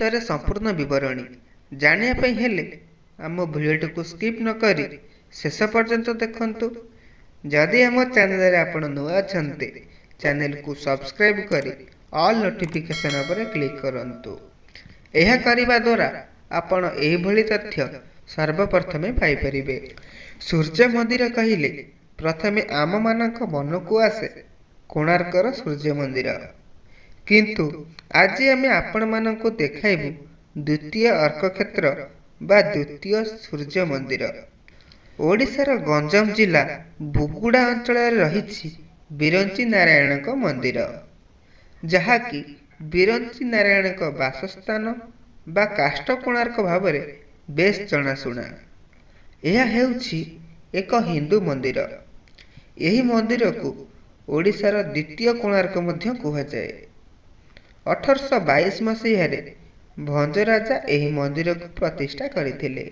ତାର ସମ୍ପୂର୍ଣ୍ଣ ବିବରଣୀ ଜାଣିବା ପାଇଁ ହେଲେ ଆମ ଭିଡ଼ିଓଟିକୁ ସ୍କିପ୍ ନ କରି ଶେଷ ପର୍ଯ୍ୟନ୍ତ ଦେଖନ୍ତୁ। ଯଦି ଆମ ଚ୍ୟାନେଲରେ ଆପଣ ନୂଆ ଅଛନ୍ତି, ଚ୍ୟାନେଲକୁ ସବସ୍କ୍ରାଇବ୍ କରି ଅଲ୍ ନୋଟିଫିକେସନ୍ ଉପରେ କ୍ଲିକ୍ କରନ୍ତୁ। ଏହା କରିବା ଦ୍ୱାରା ଆପଣ ଏହିଭଳି ତଥ୍ୟ ସର୍ବପ୍ରଥମେ ପାଇପାରିବେ। ସୂର୍ଯ୍ୟ ମନ୍ଦିର କହିଲେ ପ୍ରଥମେ ଆମମାନଙ୍କ ମନକୁ ଆସେ କୋଣାର୍କର ସୂର୍ଯ୍ୟ ମନ୍ଦିର। କିନ୍ତୁ ଆଜି ଆମେ ଆପଣମାନଙ୍କୁ ଦେଖାଇବୁ ଦ୍ୱିତୀୟ ଅର୍କକ୍ଷେତ୍ର ବା ଦ୍ୱିତୀୟ ସୂର୍ଯ୍ୟ ମନ୍ଦିର। ଓଡ଼ିଶାର ଗଞ୍ଜାମ ଜିଲ୍ଲା ବୁଗୁଡ଼ା ଅଞ୍ଚଳରେ ରହିଛି ବିରଞ୍ଚି ନାରାୟଣଙ୍କ ମନ୍ଦିର, ଯାହାକି ବିରଞ୍ଚି ନାରାୟଣଙ୍କ ବାସସ୍ଥାନ ବା କାଷ୍ଠ କୋଣାର୍କ ଭାବରେ ବେଶ୍ ଜଣାଶୁଣା। ଏହା ହେଉଛି ଏକ ହିନ୍ଦୁ ମନ୍ଦିର। ଏହି ମନ୍ଦିରକୁ ଓଡ଼ିଶାର ଦ୍ୱିତୀୟ କୋଣାର୍କ ମଧ୍ୟ କୁହାଯାଏ। 1822 ମସିହାରେ ଭଞ୍ଜରାଜା ଏହି ମନ୍ଦିରକୁ ପ୍ରତିଷ୍ଠା କରିଥିଲେ।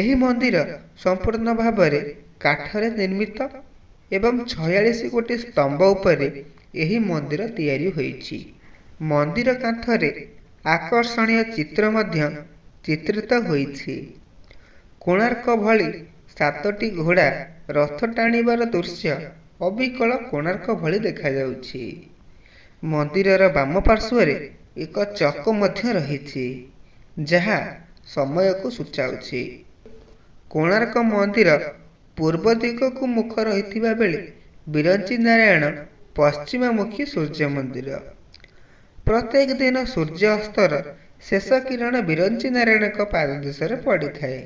ଏହି ମନ୍ଦିର ସମ୍ପୂର୍ଣ୍ଣ ଭାବରେ କାଠରେ ନିର୍ମିତ ଏବଂ 46 ଗୋଟି ସ୍ତମ୍ଭ ଉପରେ ଏହି ମନ୍ଦିର ତିଆରି ହୋଇଛି। ମନ୍ଦିର କାନ୍ଥରେ ଆକର୍ଷଣୀୟ ଚିତ୍ର ମଧ୍ୟ ଚିତ୍ରିତ ହୋଇଛି। କୋଣାର୍କ ଭଳି 7ଟି ଘୋଡ଼ା ରଥ ଟାଣିବାର ଦୃଶ୍ୟ ଅବିକଳ କୋଣାର୍କ ଭଳି ଦେଖାଯାଉଛି। ମନ୍ଦିରର ବାମ ପାର୍ଶ୍ୱରେ ଏକ ଚକ ମଧ୍ୟ ରହିଛି, ଯାହା ସମୟକୁ ସୂଚାଉଛି। କୋଣାର୍କ ମନ୍ଦିର ପୂର୍ବ ଦିଗକୁ ମୁଖ ରହିଥିବା ବେଳେ ବିରଞ୍ଚି ନାରାୟଣ ପଶ୍ଚିମମୁଖୀ ସୂର୍ଯ୍ୟ ମନ୍ଦିର। ପ୍ରତ୍ୟେକ ଦିନ ସୂର୍ଯ୍ୟ ଅସ୍ତର ଶେଷ କିରଣ ବିରଞ୍ଚି ନାରାୟଣଙ୍କ ପାଦଦେଶରେ ପଡ଼ିଥାଏ।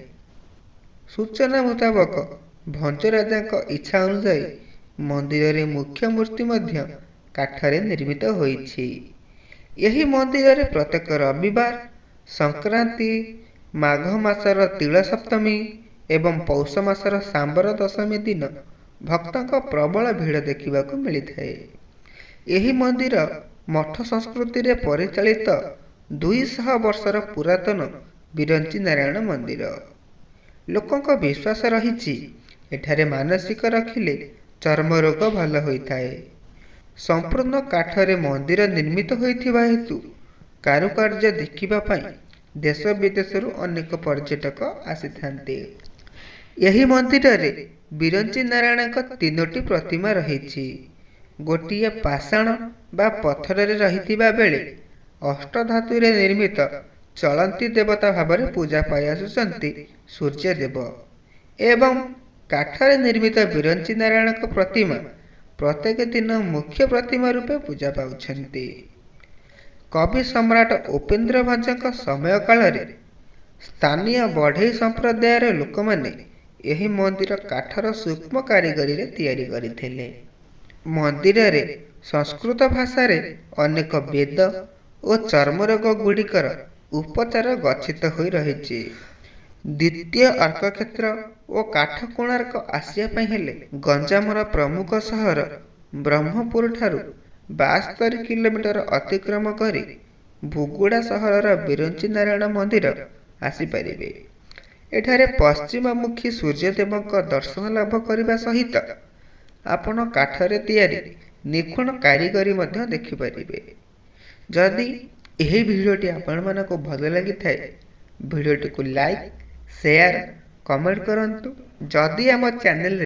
ସୂଚନା ମୁତାବକ ଭଞ୍ଜରାଜାଙ୍କ ଇଚ୍ଛା ଅନୁଯାୟୀ ମନ୍ଦିରରେ ମୁଖ୍ୟ ମୂର୍ତ୍ତି ମଧ୍ୟ କାଠରେ ନିର୍ମିତ ହୋଇଛି। ଏହି ମନ୍ଦିରରେ ପ୍ରତ୍ୟେକ ରବିବାର, ସଂକ୍ରାନ୍ତି, ମାଘ ମାସର ତିଳ ସପ୍ତମୀ ଏବଂ ପୌଷ ମାସର ଶାମ୍ବର ଦଶମୀ ଦିନ ଭକ୍ତଙ୍କ ପ୍ରବଳ ଭିଡ଼ ଦେଖିବାକୁ ମିଳିଥାଏ। ଏହି ମନ୍ଦିର ମଠ ସଂସ୍କୃତିରେ ପରିଚାଳିତ 200 ବର୍ଷର ପୁରାତନ ବିରଞ୍ଚି ନାରାୟଣ ମନ୍ଦିର। ଲୋକଙ୍କ ବିଶ୍ୱାସ ରହିଛି, ଏଠାରେ ମାନସିକ ରଖିଲେ ଚର୍ମ ରୋଗ ଭଲ ହୋଇଥାଏ। ସମ୍ପୂର୍ଣ୍ଣ କାଠରେ ମନ୍ଦିର ନିର୍ମିତ ହୋଇଥିବା ହେତୁ କାରୁକାର୍ଯ୍ୟ ଦେଖିବା ପାଇଁ ଦେଶ ବିଦେଶରୁ ଅନେକ ପର୍ଯ୍ୟଟକ ଆସିଥାନ୍ତି। ଏହି ମନ୍ଦିରରେ ବିରଞ୍ଚି ନାରାୟଣଙ୍କ 3ଟି ପ୍ରତିମା ରହିଛି। ଗୋଟିଏ ପାଷାଣ ବା ପଥରରେ ରହିଥିବା ବେଳେ ଅଷ୍ଟଧାତୁରେ ନିର୍ମିତ ଚଳନ୍ତି ଦେବତା ଭାବରେ ପୂଜା ପାଇ ଆସୁଛନ୍ତି ସୂର୍ଯ୍ୟଦେବ ଏବଂ କାଠରେ ନିର୍ମିତ ବିରଞ୍ଚି ନାରାୟଣଙ୍କ ପ୍ରତିମା ପ୍ରତ୍ୟେକ ଦିନ ମୁଖ୍ୟ ପ୍ରତିମା ରୂପେ ପୂଜା ପାଉଛନ୍ତି। କବି ସମ୍ରାଟ ଉପେନ୍ଦ୍ର ଭଞ୍ଜଙ୍କ ସମୟ କାଳରେ ସ୍ଥାନୀୟ ବଢ଼େଇ ସମ୍ପ୍ରଦାୟର ଲୋକମାନେ ଏହି ମନ୍ଦିର କାଠର ସୂକ୍ଷ୍ମ କାରିଗରୀରେ ତିଆରି କରିଥିଲେ। ମନ୍ଦିରରେ ସଂସ୍କୃତ ଭାଷାରେ ଅନେକ ବେଦ ଓ ଚର୍ମରୋଗ ଗୁଡ଼ିକର ଉପଚାର ଗଚ୍ଛିତ ହୋଇ ରହିଛି। ଦ୍ୱିତୀୟ ଅର୍କକ୍ଷେତ୍ର ଓ କାଠ କୋଣାର୍କ ଆସିବା ପାଇଁ ହେଲେ ଗଞ୍ଜାମର ପ୍ରମୁଖ ସହର ବ୍ରହ୍ମପୁରଠାରୁ 72 କିଲୋମିଟର ଅତିକ୍ରମ କରି ବୁଗୁଡ଼ା ସହରର ବିରଞ୍ଚି ନାରାୟଣ ମନ୍ଦିର ଆସିପାରିବେ। ଏଠାରେ ପଶ୍ଚିମମୁଖୀ ସୂର୍ଯ୍ୟଦେବଙ୍କ ଦର୍ଶନ ଲାଭ କରିବା ସହିତ ଆପଣ କାଠରେ ତିଆରି ନିଖୁଣ କାରିଗରୀ ମଧ୍ୟ ଦେଖିପାରିବେ। ଯଦି ଏହି ଭିଡ଼ିଓଟି ଆପଣମାନଙ୍କୁ ଭଲ ଲାଗିଥାଏ, ଭିଡ଼ିଓଟିକୁ ଲାଇକ୍, ସେୟାର, କମେଣ୍ଟ କରନ୍ତୁ। ଯଦି ଆମ ଚ୍ୟାନେଲରେ